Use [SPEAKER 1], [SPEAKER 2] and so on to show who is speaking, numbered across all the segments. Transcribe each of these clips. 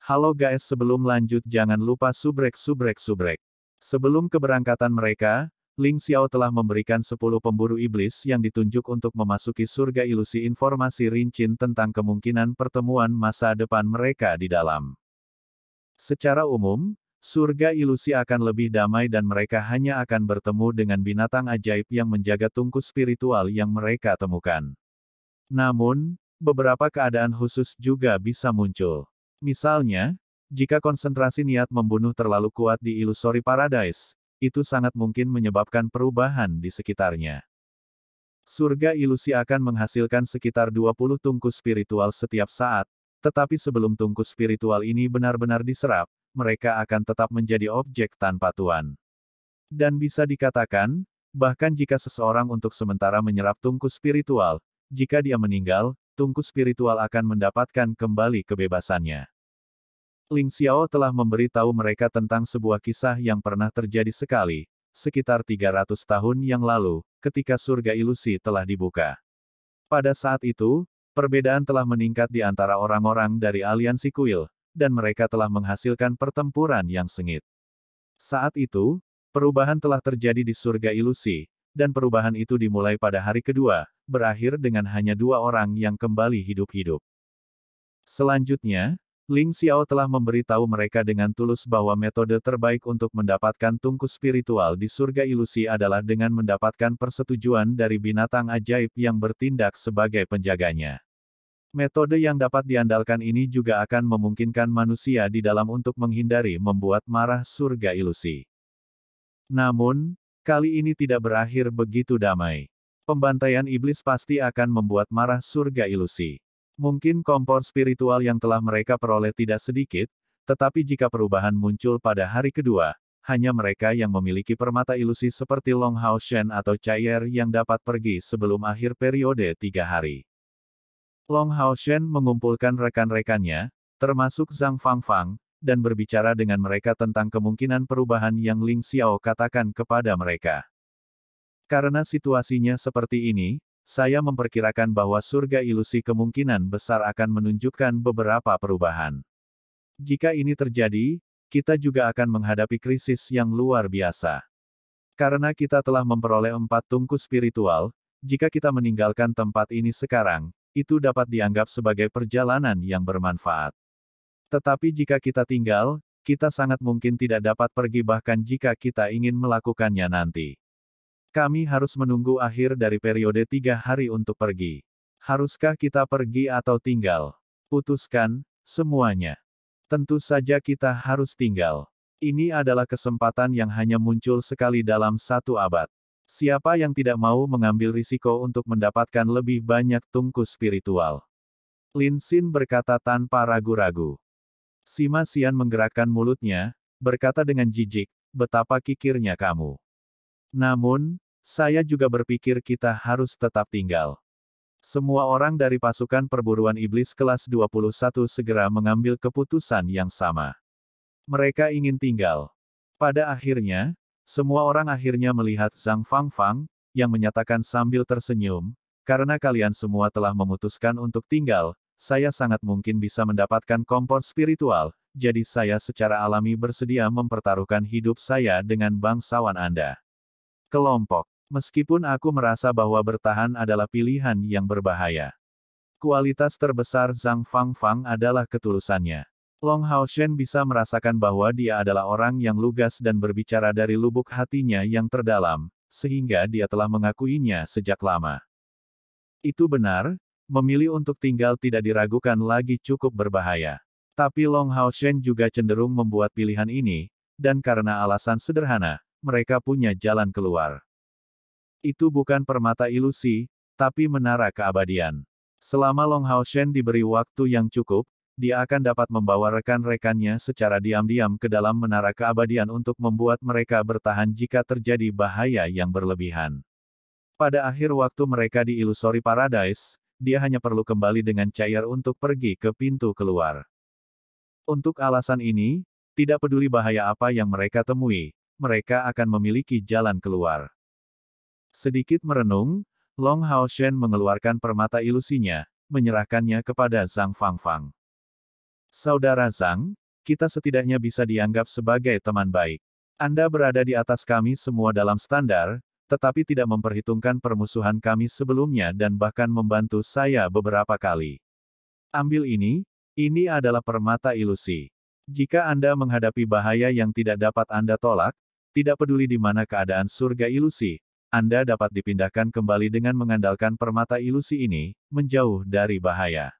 [SPEAKER 1] Halo guys, sebelum lanjut jangan lupa subrek. Sebelum keberangkatan mereka, Ling Xiao telah memberikan 10 pemburu iblis yang ditunjuk untuk memasuki surga ilusi informasi rinci tentang kemungkinan pertemuan masa depan mereka di dalam. Secara umum, surga ilusi akan lebih damai dan mereka hanya akan bertemu dengan binatang ajaib yang menjaga tungku spiritual yang mereka temukan. Namun, beberapa keadaan khusus juga bisa muncul. Misalnya, jika konsentrasi niat membunuh terlalu kuat di Illusory Paradise, itu sangat mungkin menyebabkan perubahan di sekitarnya. Surga ilusi akan menghasilkan sekitar 20 tungku spiritual setiap saat, tetapi sebelum tungku spiritual ini benar-benar diserap, mereka akan tetap menjadi objek tanpa tuan. Dan bisa dikatakan, bahkan jika seseorang untuk sementara menyerap tungku spiritual, jika dia meninggal, tungku spiritual akan mendapatkan kembali kebebasannya. Ling Xiao telah memberi tahu mereka tentang sebuah kisah yang pernah terjadi sekali, sekitar 300 tahun yang lalu, ketika surga ilusi telah dibuka. Pada saat itu, perbedaan telah meningkat di antara orang-orang dari aliansi kuil, dan mereka telah menghasilkan pertempuran yang sengit. Saat itu, perubahan telah terjadi di surga ilusi, dan perubahan itu dimulai pada hari kedua, berakhir dengan hanya 2 orang yang kembali hidup-hidup. Selanjutnya, Ling Xiao telah memberi tahu mereka dengan tulus bahwa metode terbaik untuk mendapatkan tungku spiritual di surga ilusi adalah dengan mendapatkan persetujuan dari binatang ajaib yang bertindak sebagai penjaganya. Metode yang dapat diandalkan ini juga akan memungkinkan manusia di dalam untuk menghindari membuat marah surga ilusi. Namun, kali ini tidak berakhir begitu damai. Pembantaian iblis pasti akan membuat marah surga ilusi. Mungkin kompor spiritual yang telah mereka peroleh tidak sedikit, tetapi jika perubahan muncul pada hari kedua, hanya mereka yang memiliki permata ilusi seperti Long Hao Shen atau Chai'er yang dapat pergi sebelum akhir periode 3 hari. Long Hao Shen mengumpulkan rekan-rekannya, termasuk Zhang Fangfang, dan berbicara dengan mereka tentang kemungkinan perubahan yang Ling Xiao katakan kepada mereka. Karena situasinya seperti ini, saya memperkirakan bahwa surga ilusi kemungkinan besar akan menunjukkan beberapa perubahan. Jika ini terjadi, kita juga akan menghadapi krisis yang luar biasa. Karena kita telah memperoleh 4 tungku spiritual, jika kita meninggalkan tempat ini sekarang, itu dapat dianggap sebagai perjalanan yang bermanfaat. Tetapi jika kita tinggal, kita sangat mungkin tidak dapat pergi bahkan jika kita ingin melakukannya nanti. Kami harus menunggu akhir dari periode 3 hari untuk pergi. Haruskah kita pergi atau tinggal? Putuskan, semuanya. Tentu saja kita harus tinggal. Ini adalah kesempatan yang hanya muncul sekali dalam 1 abad. Siapa yang tidak mau mengambil risiko untuk mendapatkan lebih banyak tungku spiritual? Lin Xin berkata tanpa ragu-ragu. Sima Xian menggerakkan mulutnya, berkata dengan jijik, betapa kikirnya kamu. Namun, saya juga berpikir kita harus tetap tinggal. Semua orang dari pasukan perburuan iblis kelas 21 segera mengambil keputusan yang sama. Mereka ingin tinggal. Pada akhirnya, semua orang akhirnya melihat Zhang Fangfang, yang menyatakan sambil tersenyum, karena kalian semua telah memutuskan untuk tinggal, saya sangat mungkin bisa mendapatkan kompor spiritual, jadi saya secara alami bersedia mempertaruhkan hidup saya dengan bangsawan Anda. Kelompok. Meskipun aku merasa bahwa bertahan adalah pilihan yang berbahaya. Kualitas terbesar Zhang Fangfang adalah ketulusannya. Long Hao Shen bisa merasakan bahwa dia adalah orang yang lugas dan berbicara dari lubuk hatinya yang terdalam, sehingga dia telah mengakuinya sejak lama. Itu benar, memilih untuk tinggal tidak diragukan lagi cukup berbahaya. Tapi Long Hao Shen juga cenderung membuat pilihan ini, dan karena alasan sederhana, mereka punya jalan keluar. Itu bukan permata ilusi, tapi menara keabadian. Selama Long Hao Shen diberi waktu yang cukup, dia akan dapat membawa rekan-rekannya secara diam-diam ke dalam menara keabadian untuk membuat mereka bertahan jika terjadi bahaya yang berlebihan. Pada akhir waktu mereka di Illusory Paradise, dia hanya perlu kembali dengan Chai'er untuk pergi ke pintu keluar. Untuk alasan ini, tidak peduli bahaya apa yang mereka temui, mereka akan memiliki jalan keluar. Sedikit merenung, Long Hao Shen mengeluarkan permata ilusinya, menyerahkannya kepada Zhang Fangfang. Saudara Zhang, kita setidaknya bisa dianggap sebagai teman baik. Anda berada di atas kami semua dalam standar, tetapi tidak memperhitungkan permusuhan kami sebelumnya dan bahkan membantu saya beberapa kali. Ambil ini adalah permata ilusi. Jika Anda menghadapi bahaya yang tidak dapat Anda tolak, tidak peduli di mana keadaan surga ilusi, Anda dapat dipindahkan kembali dengan mengandalkan permata ilusi ini, menjauh dari bahaya.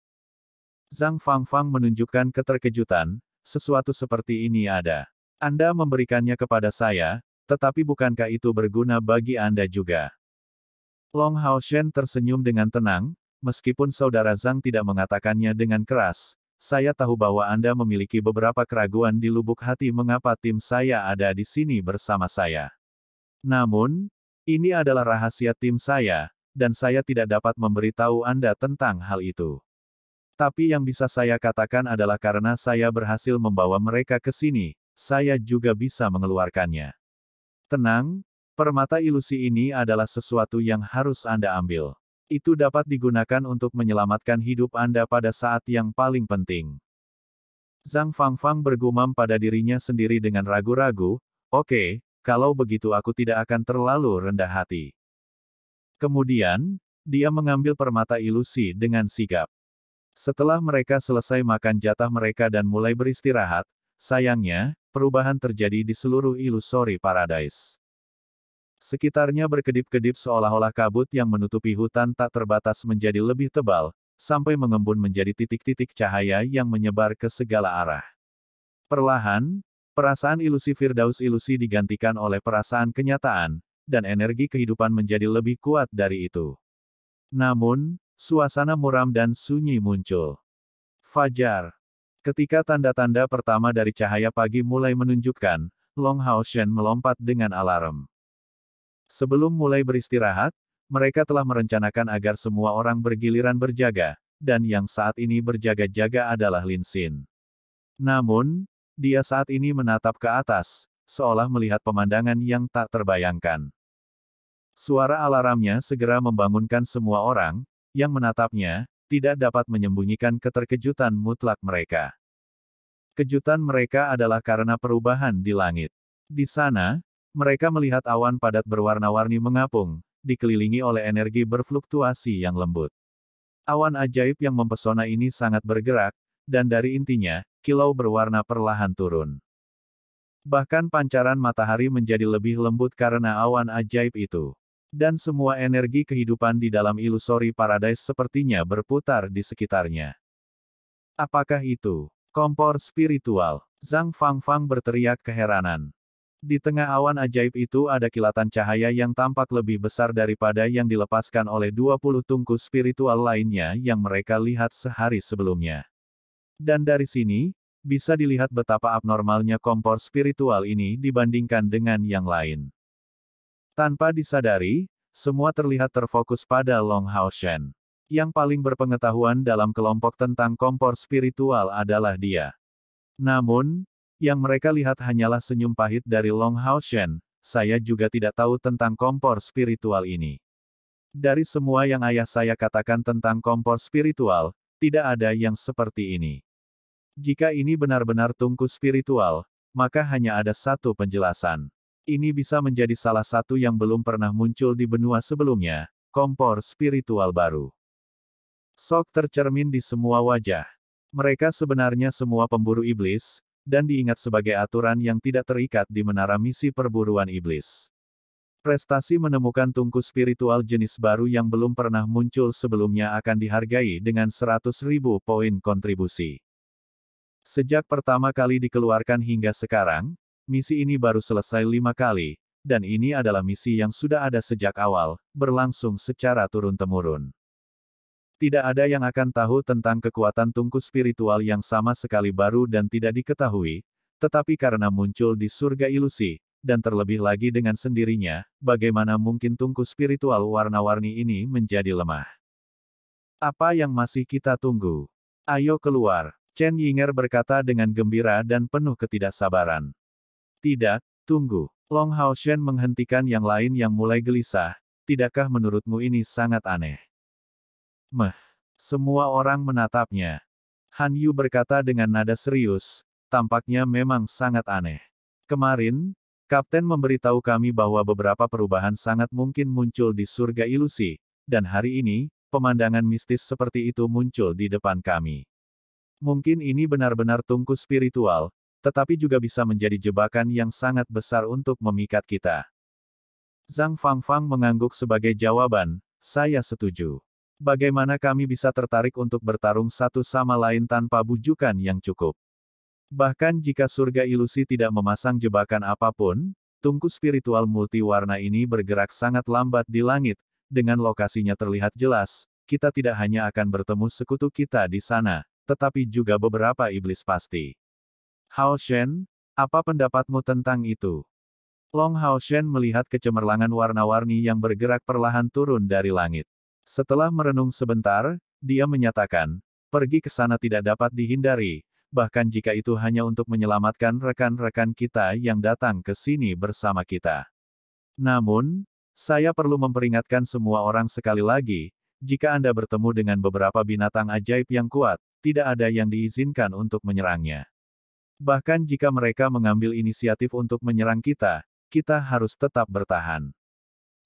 [SPEAKER 1] Zhang Fangfang menunjukkan keterkejutan, sesuatu seperti ini ada. Anda memberikannya kepada saya, tetapi bukankah itu berguna bagi Anda juga? Long Haoshen tersenyum dengan tenang, meskipun saudara Zhang tidak mengatakannya dengan keras, saya tahu bahwa Anda memiliki beberapa keraguan di lubuk hati mengapa tim saya ada di sini bersama saya. Namun, ini adalah rahasia tim saya, dan saya tidak dapat memberitahu Anda tentang hal itu. Tapi yang bisa saya katakan adalah karena saya berhasil membawa mereka ke sini, saya juga bisa mengeluarkannya. Tenang, permata ilusi ini adalah sesuatu yang harus Anda ambil. Itu dapat digunakan untuk menyelamatkan hidup Anda pada saat yang paling penting. Zhang Fangfang bergumam pada dirinya sendiri dengan ragu-ragu, oke, kalau begitu aku tidak akan terlalu rendah hati. Kemudian, dia mengambil permata ilusi dengan sigap. Setelah mereka selesai makan jatah mereka dan mulai beristirahat, sayangnya, perubahan terjadi di seluruh Illusory Paradise. Sekitarnya berkedip-kedip seolah-olah kabut yang menutupi hutan tak terbatas menjadi lebih tebal, sampai mengembun menjadi titik-titik cahaya yang menyebar ke segala arah. Perlahan, perasaan ilusi Firdaus ilusi digantikan oleh perasaan kenyataan, dan energi kehidupan menjadi lebih kuat dari itu. Namun, suasana muram dan sunyi muncul. Fajar. Ketika tanda-tanda pertama dari cahaya pagi mulai menunjukkan, Long Haoshen melompat dengan alarm. Sebelum mulai beristirahat, mereka telah merencanakan agar semua orang bergiliran berjaga, dan yang saat ini berjaga-jaga adalah Lin Xin. Namun, dia saat ini menatap ke atas, seolah melihat pemandangan yang tak terbayangkan. Suara alarmnya segera membangunkan semua orang, yang menatapnya, tidak dapat menyembunyikan keterkejutan mutlak mereka. Kejutan mereka adalah karena perubahan di langit. Di sana, mereka melihat awan padat berwarna-warni mengapung, dikelilingi oleh energi berfluktuasi yang lembut. Awan ajaib yang mempesona ini sangat bergerak, dan dari intinya, kilau berwarna perlahan turun. Bahkan pancaran matahari menjadi lebih lembut karena awan ajaib itu. Dan semua energi kehidupan di dalam Illusory Paradise sepertinya berputar di sekitarnya. Apakah itu kompor spiritual? Zhang Fangfang berteriak keheranan. Di tengah awan ajaib itu ada kilatan cahaya yang tampak lebih besar daripada yang dilepaskan oleh 20 tungku spiritual lainnya yang mereka lihat sehari sebelumnya. Dan dari sini, bisa dilihat betapa abnormalnya kompor spiritual ini dibandingkan dengan yang lain. Tanpa disadari, semua terlihat terfokus pada Long Haoshen. Yang paling berpengetahuan dalam kelompok tentang kompor spiritual adalah dia. Namun, yang mereka lihat hanyalah senyum pahit dari Long Haoshen, saya juga tidak tahu tentang kompor spiritual ini. Dari semua yang ayah saya katakan tentang kompor spiritual, tidak ada yang seperti ini. Jika ini benar-benar tungku spiritual, maka hanya ada satu penjelasan. Ini bisa menjadi salah satu yang belum pernah muncul di benua sebelumnya, kompor spiritual baru. Sok tercermin di semua wajah. Mereka sebenarnya semua pemburu iblis, dan diingat sebagai aturan yang tidak terikat di menara misi perburuan iblis. Prestasi menemukan tungku spiritual jenis baru yang belum pernah muncul sebelumnya akan dihargai dengan 100.000 poin kontribusi. Sejak pertama kali dikeluarkan hingga sekarang, misi ini baru selesai 5 kali, dan ini adalah misi yang sudah ada sejak awal, berlangsung secara turun-temurun. Tidak ada yang akan tahu tentang kekuatan tungku spiritual yang sama sekali baru dan tidak diketahui, tetapi karena muncul di surga ilusi, dan terlebih lagi dengan sendirinya, bagaimana mungkin tungku spiritual warna-warni ini menjadi lemah? Apa yang masih kita tunggu? Ayo keluar, Chen Yinger berkata dengan gembira dan penuh ketidaksabaran. Tidak, tunggu. Long Haoshen menghentikan yang lain yang mulai gelisah, tidakkah menurutmu ini sangat aneh? Semua orang menatapnya. Han Yu berkata dengan nada serius, tampaknya memang sangat aneh. Kemarin, Kapten memberitahu kami bahwa beberapa perubahan sangat mungkin muncul di surga ilusi, dan hari ini, pemandangan mistis seperti itu muncul di depan kami. Mungkin ini benar-benar tungku spiritual, tetapi juga bisa menjadi jebakan yang sangat besar untuk memikat kita. Zhang Fangfang mengangguk sebagai jawaban, saya setuju. Bagaimana kami bisa tertarik untuk bertarung satu sama lain tanpa bujukan yang cukup? Bahkan jika surga ilusi tidak memasang jebakan apapun, tungku spiritual multiwarna ini bergerak sangat lambat di langit, dengan lokasinya terlihat jelas, kita tidak hanya akan bertemu sekutu kita di sana, tetapi juga beberapa iblis pasti. Hao Shen, apa pendapatmu tentang itu? Long Hao Shen melihat kecemerlangan warna-warni yang bergerak perlahan turun dari langit. Setelah merenung sebentar, dia menyatakan, pergi ke sana tidak dapat dihindari, bahkan jika itu hanya untuk menyelamatkan rekan-rekan kita yang datang ke sini bersama kita. Namun, saya perlu memperingatkan semua orang sekali lagi, jika Anda bertemu dengan beberapa binatang ajaib yang kuat, tidak ada yang diizinkan untuk menyerangnya. Bahkan jika mereka mengambil inisiatif untuk menyerang kita, kita harus tetap bertahan.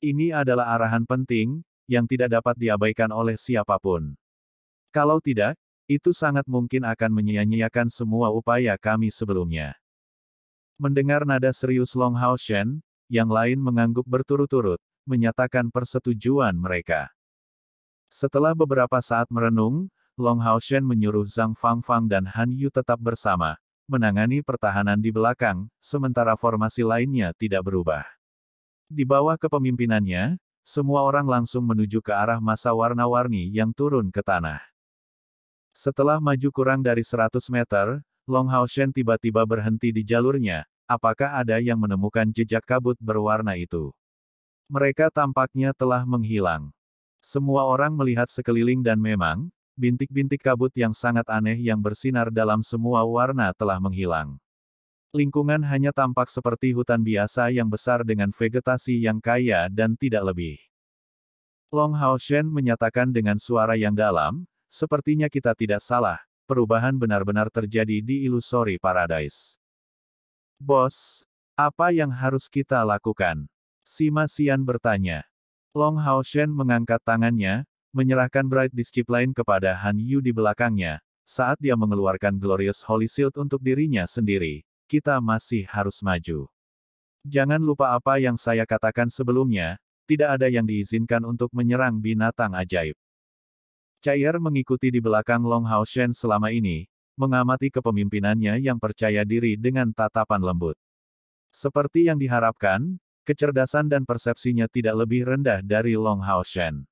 [SPEAKER 1] Ini adalah arahan penting, yang tidak dapat diabaikan oleh siapapun. Kalau tidak, itu sangat mungkin akan menyia-nyiakan semua upaya kami sebelumnya. Mendengar nada serius Long Hao Shen, yang lain mengangguk berturut-turut, menyatakan persetujuan mereka. Setelah beberapa saat merenung, Long Hao Shen menyuruh Zhang Fangfang dan Han Yu tetap bersama, menangani pertahanan di belakang, sementara formasi lainnya tidak berubah. Di bawah kepemimpinannya, semua orang langsung menuju ke arah massa warna-warni yang turun ke tanah. Setelah maju kurang dari 100 meter, Long Hao Shen tiba-tiba berhenti di jalurnya, apakah ada yang menemukan jejak kabut berwarna itu? Mereka tampaknya telah menghilang. Semua orang melihat sekeliling dan memang, bintik-bintik kabut yang sangat aneh yang bersinar dalam semua warna telah menghilang. Lingkungan hanya tampak seperti hutan biasa yang besar dengan vegetasi yang kaya dan tidak lebih. Long Hao Shen menyatakan dengan suara yang dalam, sepertinya kita tidak salah, perubahan benar-benar terjadi di Illusory Paradise. Bos, apa yang harus kita lakukan? Sima Xian bertanya. Long Hao Shen mengangkat tangannya, menyerahkan Bright Discipline kepada Han Yu di belakangnya, saat dia mengeluarkan Glorious Holy Shield untuk dirinya sendiri. Kita masih harus maju. Jangan lupa apa yang saya katakan sebelumnya, tidak ada yang diizinkan untuk menyerang binatang ajaib. Cair mengikuti di belakang Long Hao Shen selama ini, mengamati kepemimpinannya yang percaya diri dengan tatapan lembut. Seperti yang diharapkan, kecerdasan dan persepsinya tidak lebih rendah dari Long Hao Shen.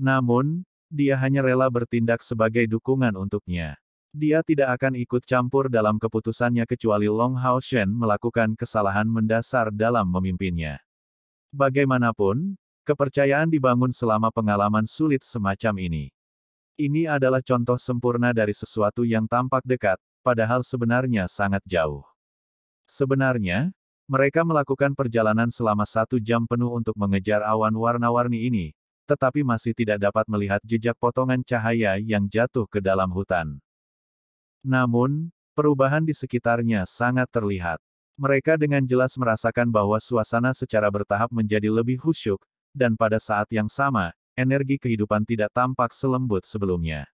[SPEAKER 1] Namun, dia hanya rela bertindak sebagai dukungan untuknya. Dia tidak akan ikut campur dalam keputusannya kecuali Long Hao Shen melakukan kesalahan mendasar dalam memimpinnya. Bagaimanapun, kepercayaan dibangun selama pengalaman sulit semacam ini. Ini adalah contoh sempurna dari sesuatu yang tampak dekat, padahal sebenarnya sangat jauh. Sebenarnya, mereka melakukan perjalanan selama 1 jam penuh untuk mengejar awan warna-warni ini, tetapi masih tidak dapat melihat jejak potongan cahaya yang jatuh ke dalam hutan. Namun, perubahan di sekitarnya sangat terlihat. Mereka dengan jelas merasakan bahwa suasana secara bertahap menjadi lebih khusyuk, dan pada saat yang sama, energi kehidupan tidak tampak selembut sebelumnya.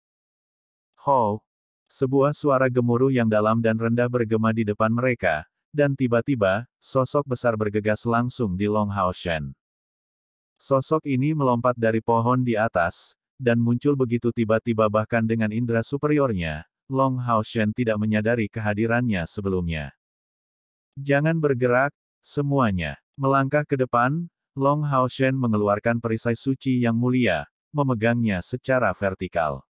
[SPEAKER 1] Ho! Sebuah suara gemuruh yang dalam dan rendah bergema di depan mereka, dan tiba-tiba, sosok besar bergegas langsung di Long Hao Shen. Sosok ini melompat dari pohon di atas, dan muncul begitu tiba-tiba bahkan dengan indera superiornya. Long Hao Shen tidak menyadari kehadirannya sebelumnya. Jangan bergerak, semuanya. Melangkah ke depan, Long Hao Shen mengeluarkan perisai suci yang mulia, memegangnya secara vertikal.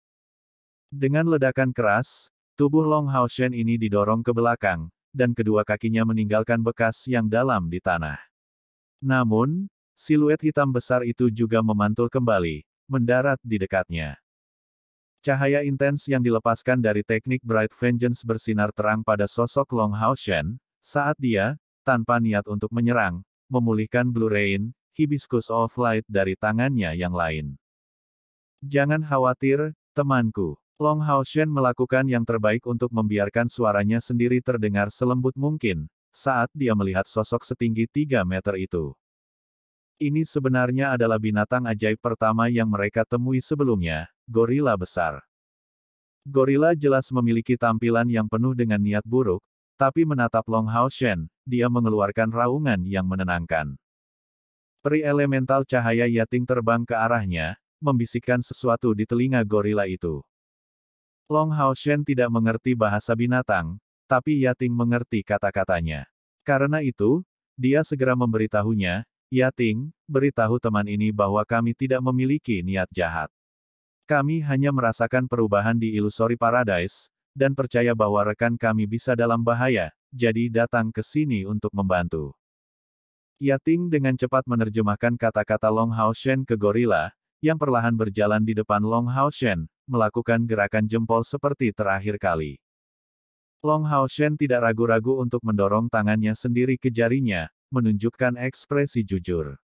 [SPEAKER 1] Dengan ledakan keras, tubuh Long Hao Shen ini didorong ke belakang, dan kedua kakinya meninggalkan bekas yang dalam di tanah. Namun, siluet hitam besar itu juga memantul kembali, mendarat di dekatnya. Cahaya intens yang dilepaskan dari teknik Bright Vengeance bersinar terang pada sosok Long Hao Shen, saat dia, tanpa niat untuk menyerang, memulihkan Blue Rain, Hibiscus of Light dari tangannya yang lain. Jangan khawatir, temanku. Long Haoshen melakukan yang terbaik untuk membiarkan suaranya sendiri terdengar selembut mungkin, saat dia melihat sosok setinggi 3 meter itu. Ini sebenarnya adalah binatang ajaib pertama yang mereka temui sebelumnya, gorila besar. Gorila jelas memiliki tampilan yang penuh dengan niat buruk, tapi menatap Long Haoshen, dia mengeluarkan raungan yang menenangkan. Peri elemental cahaya Yating terbang ke arahnya, membisikkan sesuatu di telinga gorila itu. Long Haoshen tidak mengerti bahasa binatang, tapi Yating mengerti kata-katanya. Karena itu, dia segera memberitahunya, Yating, beritahu teman ini bahwa kami tidak memiliki niat jahat. Kami hanya merasakan perubahan di Illusory Paradise, dan percaya bahwa rekan kami bisa dalam bahaya, jadi datang ke sini untuk membantu. Yating dengan cepat menerjemahkan kata-kata Long Haoshen ke gorila, yang perlahan berjalan di depan Long Haoshen, melakukan gerakan jempol seperti terakhir kali. Long Haoshen tidak ragu-ragu untuk mendorong tangannya sendiri ke jarinya, menunjukkan ekspresi jujur.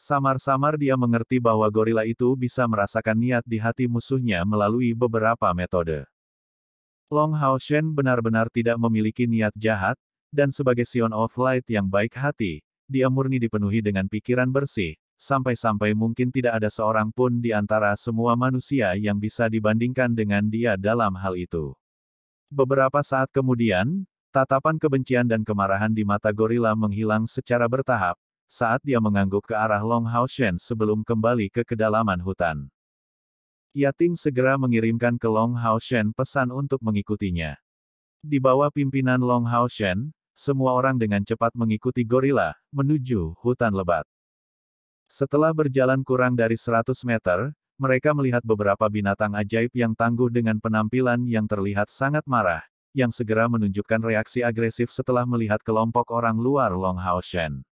[SPEAKER 1] Samar-samar dia mengerti bahwa gorila itu bisa merasakan niat di hati musuhnya melalui beberapa metode. Long Haoshen benar-benar tidak memiliki niat jahat, dan sebagai Sion of Light yang baik hati, dia murni dipenuhi dengan pikiran bersih, sampai-sampai mungkin tidak ada seorang pun di antara semua manusia yang bisa dibandingkan dengan dia dalam hal itu. Beberapa saat kemudian, tatapan kebencian dan kemarahan di mata gorila menghilang secara bertahap, saat dia mengangguk ke arah Long Haoshen sebelum kembali ke kedalaman hutan. Yating segera mengirimkan ke Long Haoshen pesan untuk mengikutinya. Di bawah pimpinan Long Haoshen, semua orang dengan cepat mengikuti gorila, menuju hutan lebat. Setelah berjalan kurang dari 100 meter, mereka melihat beberapa binatang ajaib yang tangguh dengan penampilan yang terlihat sangat marah, yang segera menunjukkan reaksi agresif setelah melihat kelompok orang luar Long Haoshen.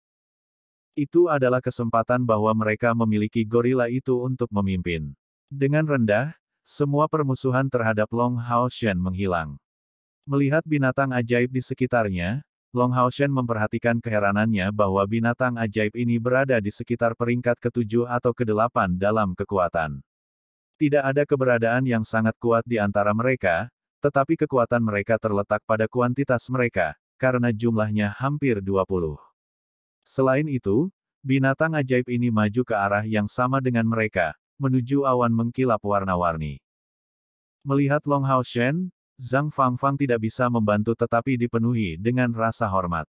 [SPEAKER 1] Itu adalah kesempatan bahwa mereka memiliki gorila itu untuk memimpin. Dengan rendah, semua permusuhan terhadap Long Haoshen menghilang. Melihat binatang ajaib di sekitarnya, Long Haoshen memperhatikan keheranannya bahwa binatang ajaib ini berada di sekitar peringkat ke-7 atau ke-8 dalam kekuatan. Tidak ada keberadaan yang sangat kuat di antara mereka, tetapi kekuatan mereka terletak pada kuantitas mereka, karena jumlahnya hampir 20. Selain itu, binatang ajaib ini maju ke arah yang sama dengan mereka, menuju awan mengkilap warna-warni. Melihat Long Haoshen, Zhang Fangfang tidak bisa membantu tetapi dipenuhi dengan rasa hormat.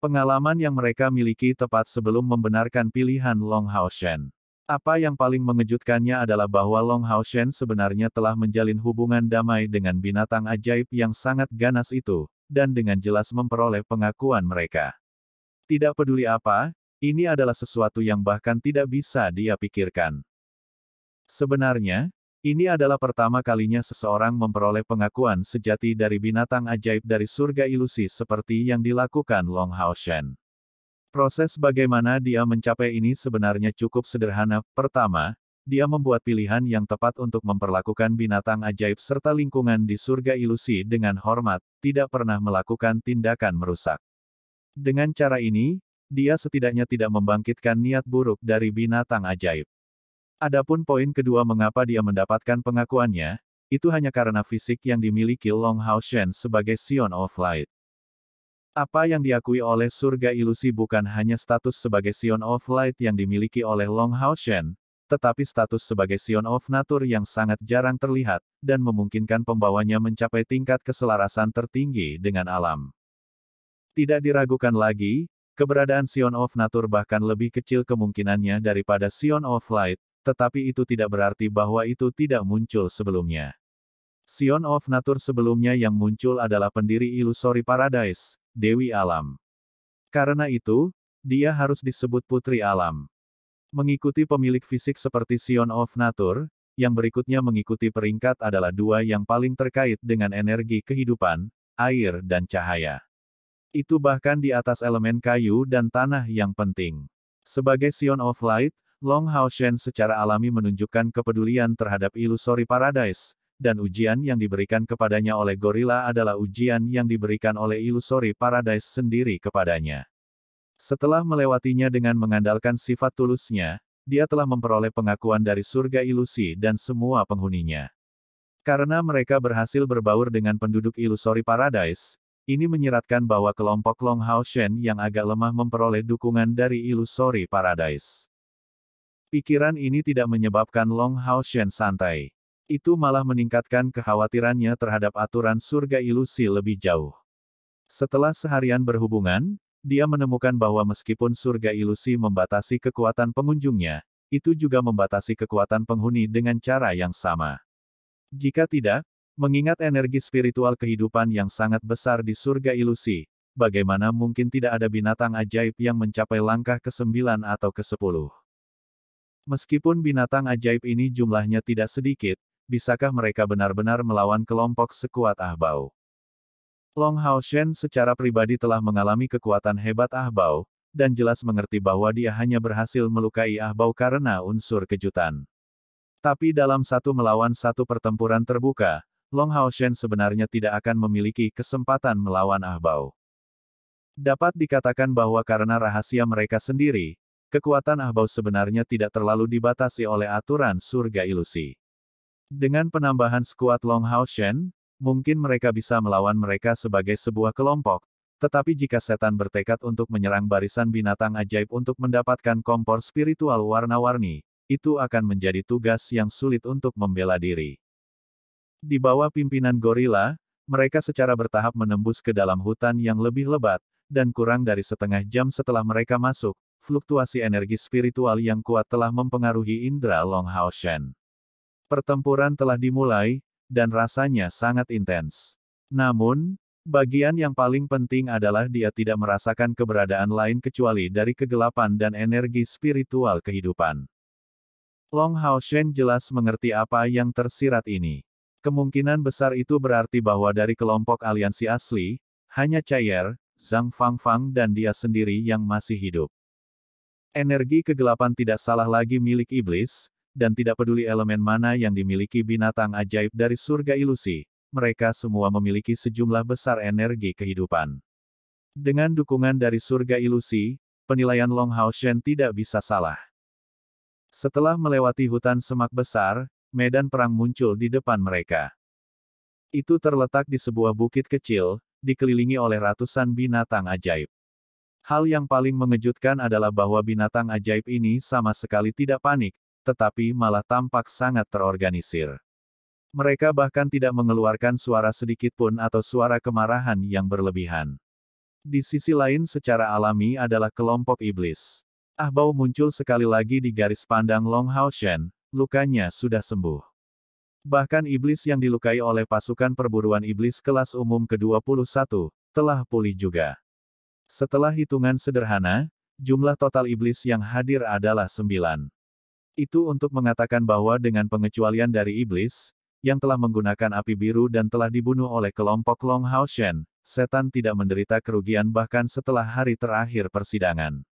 [SPEAKER 1] Pengalaman yang mereka miliki tepat sebelum membenarkan pilihan Long Haoshen. Apa yang paling mengejutkannya adalah bahwa Long Haoshen sebenarnya telah menjalin hubungan damai dengan binatang ajaib yang sangat ganas itu, dan dengan jelas memperoleh pengakuan mereka. Tidak peduli apa, ini adalah sesuatu yang bahkan tidak bisa dia pikirkan. Sebenarnya, ini adalah pertama kalinya seseorang memperoleh pengakuan sejati dari binatang ajaib dari surga ilusi seperti yang dilakukan Long Haoshen. Proses bagaimana dia mencapai ini sebenarnya cukup sederhana. Pertama, dia membuat pilihan yang tepat untuk memperlakukan binatang ajaib serta lingkungan di surga ilusi dengan hormat, tidak pernah melakukan tindakan merusak. Dengan cara ini, dia setidaknya tidak membangkitkan niat buruk dari binatang ajaib. Adapun poin kedua mengapa dia mendapatkan pengakuannya, itu hanya karena fisik yang dimiliki Long Haoshen sebagai Sion of Light. Apa yang diakui oleh surga ilusi bukan hanya status sebagai Sion of Light yang dimiliki oleh Long Haoshen, tetapi status sebagai Sion of Nature yang sangat jarang terlihat, dan memungkinkan pembawanya mencapai tingkat keselarasan tertinggi dengan alam. Tidak diragukan lagi, keberadaan Sion of Nature bahkan lebih kecil kemungkinannya daripada Sion of Light, tetapi itu tidak berarti bahwa itu tidak muncul sebelumnya. Sion of Nature sebelumnya yang muncul adalah pendiri Illusory Paradise, Dewi Alam. Karena itu, dia harus disebut Putri Alam. Mengikuti pemilik fisik seperti Sion of Nature, yang berikutnya mengikuti peringkat adalah dua yang paling terkait dengan energi kehidupan, air dan cahaya. Itu bahkan di atas elemen kayu dan tanah yang penting. Sebagai Sion of Light, Long Haoshen secara alami menunjukkan kepedulian terhadap Illusory Paradise, dan ujian yang diberikan kepadanya oleh gorila adalah ujian yang diberikan oleh Illusory Paradise sendiri kepadanya. Setelah melewatinya dengan mengandalkan sifat tulusnya, dia telah memperoleh pengakuan dari surga ilusi dan semua penghuninya. Karena mereka berhasil berbaur dengan penduduk Illusory Paradise, ini menyiratkan bahwa kelompok Long Hao Shen yang agak lemah memperoleh dukungan dari Illusory Paradise. Pikiran ini tidak menyebabkan Long Hao Shen santai. Itu malah meningkatkan kekhawatirannya terhadap aturan surga ilusi lebih jauh. Setelah seharian berhubungan, dia menemukan bahwa meskipun surga ilusi membatasi kekuatan pengunjungnya, itu juga membatasi kekuatan penghuni dengan cara yang sama. Jika tidak, mengingat energi spiritual kehidupan yang sangat besar di surga ilusi, bagaimana mungkin tidak ada binatang ajaib yang mencapai langkah ke-9 atau ke-10? Meskipun binatang ajaib ini jumlahnya tidak sedikit, bisakah mereka benar-benar melawan kelompok sekuat Ahbao? Long Hao Shen secara pribadi telah mengalami kekuatan hebat Ahbao, dan jelas mengerti bahwa dia hanya berhasil melukai Ahbao karena unsur kejutan. Tapi dalam 1 melawan 1 pertempuran terbuka, Long Hao Shen sebenarnya tidak akan memiliki kesempatan melawan Ahbao. Dapat dikatakan bahwa karena rahasia mereka sendiri, kekuatan Ahbao sebenarnya tidak terlalu dibatasi oleh aturan surga ilusi. Dengan penambahan skuad Long Hao Shen, mungkin mereka bisa melawan mereka sebagai sebuah kelompok, tetapi jika setan bertekad untuk menyerang barisan binatang ajaib untuk mendapatkan kompor spiritual warna-warni, itu akan menjadi tugas yang sulit untuk membela diri. Di bawah pimpinan gorila, mereka secara bertahap menembus ke dalam hutan yang lebih lebat, dan kurang dari setengah jam setelah mereka masuk, fluktuasi energi spiritual yang kuat telah mempengaruhi indera Long Hao Shen. Pertempuran telah dimulai, dan rasanya sangat intens. Namun, bagian yang paling penting adalah dia tidak merasakan keberadaan lain kecuali dari kegelapan dan energi spiritual kehidupan. Long Hao Shen jelas mengerti apa yang tersirat ini. Kemungkinan besar itu berarti bahwa dari kelompok aliansi asli, hanya Chaier, Zhang Fangfang dan dia sendiri yang masih hidup. Energi kegelapan tidak salah lagi milik iblis, dan tidak peduli elemen mana yang dimiliki binatang ajaib dari surga ilusi, mereka semua memiliki sejumlah besar energi kehidupan. Dengan dukungan dari surga ilusi, penilaian Long Hao Shen tidak bisa salah. Setelah melewati hutan semak besar, medan perang muncul di depan mereka. Itu terletak di sebuah bukit kecil, dikelilingi oleh ratusan binatang ajaib. Hal yang paling mengejutkan adalah bahwa binatang ajaib ini sama sekali tidak panik, tetapi malah tampak sangat terorganisir. Mereka bahkan tidak mengeluarkan suara sedikit pun atau suara kemarahan yang berlebihan. Di sisi lain secara alami adalah kelompok iblis. Ahbao muncul sekali lagi di garis pandang Long Hao Shen, lukanya sudah sembuh. Bahkan iblis yang dilukai oleh pasukan perburuan iblis kelas umum ke-21, telah pulih juga. Setelah hitungan sederhana, jumlah total iblis yang hadir adalah 9. Itu untuk mengatakan bahwa dengan pengecualian dari iblis, yang telah menggunakan api biru dan telah dibunuh oleh kelompok Long Hao Shen, setan tidak menderita kerugian bahkan setelah hari terakhir persidangan.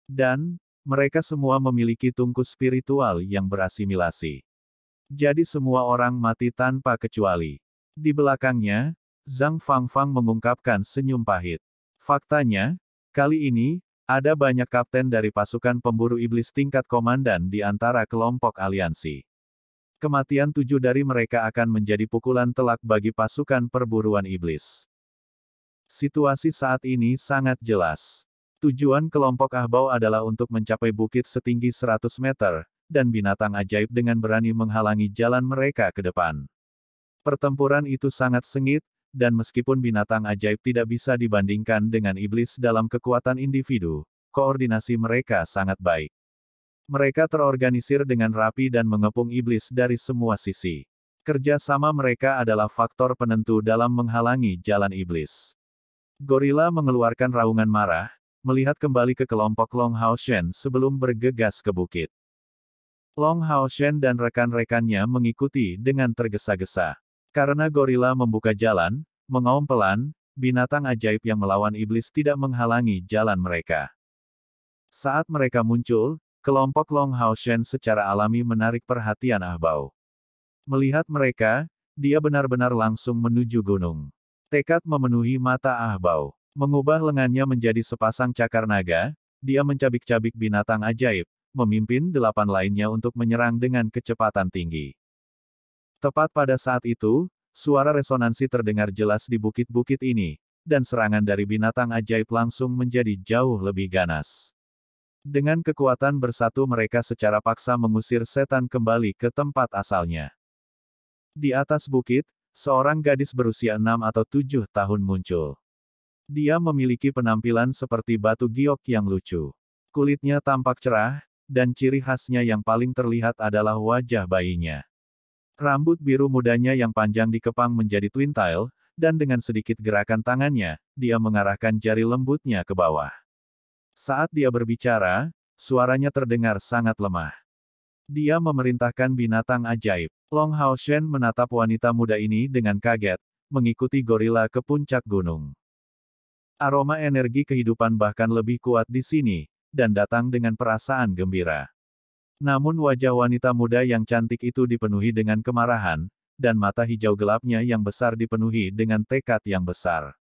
[SPEAKER 1] Dan, mereka semua memiliki tungku spiritual yang berasimilasi. Jadi semua orang mati tanpa kecuali. Di belakangnya, Zhang Fangfang mengungkapkan senyum pahit. Faktanya, kali ini, ada banyak kapten dari pasukan pemburu iblis tingkat komandan di antara kelompok aliansi. Kematian 7 dari mereka akan menjadi pukulan telak bagi pasukan perburuan iblis. Situasi saat ini sangat jelas. Tujuan kelompok Ahbao adalah untuk mencapai bukit setinggi 100 meter, dan binatang ajaib dengan berani menghalangi jalan mereka ke depan. Pertempuran itu sangat sengit, dan meskipun binatang ajaib tidak bisa dibandingkan dengan iblis dalam kekuatan individu, koordinasi mereka sangat baik. Mereka terorganisir dengan rapi dan mengepung iblis dari semua sisi. Kerja sama mereka adalah faktor penentu dalam menghalangi jalan iblis. Gorila mengeluarkan raungan marah, melihat kembali ke kelompok Long Hao Shen sebelum bergegas ke bukit. Long Hao Shen dan rekan-rekannya mengikuti dengan tergesa-gesa. Karena gorila membuka jalan, mengaum pelan, binatang ajaib yang melawan iblis tidak menghalangi jalan mereka. Saat mereka muncul, kelompok Long Hao Shen secara alami menarik perhatian Ahbao. Melihat mereka, dia benar-benar langsung menuju gunung. Tekad memenuhi mata Ahbao. Mengubah lengannya menjadi sepasang cakar naga, dia mencabik-cabik binatang ajaib, memimpin 8 lainnya untuk menyerang dengan kecepatan tinggi. Tepat pada saat itu, suara resonansi terdengar jelas di bukit-bukit ini, dan serangan dari binatang ajaib langsung menjadi jauh lebih ganas. Dengan kekuatan bersatu mereka secara paksa mengusir setan kembali ke tempat asalnya. Di atas bukit, seorang gadis berusia 6 atau 7 tahun muncul. Dia memiliki penampilan seperti batu giok yang lucu. Kulitnya tampak cerah, dan ciri khasnya yang paling terlihat adalah wajah bayinya. Rambut biru mudanya yang panjang dikepang menjadi twintail, dan dengan sedikit gerakan tangannya, dia mengarahkan jari lembutnya ke bawah. Saat dia berbicara, suaranya terdengar sangat lemah. Dia memerintahkan binatang ajaib. Long Hao Shen menatap wanita muda ini dengan kaget, mengikuti gorila ke puncak gunung. Aroma energi kehidupan bahkan lebih kuat di sini, dan datang dengan perasaan gembira. Namun wajah wanita muda yang cantik itu dipenuhi dengan kemarahan, dan mata hijau gelapnya yang besar dipenuhi dengan tekad yang besar.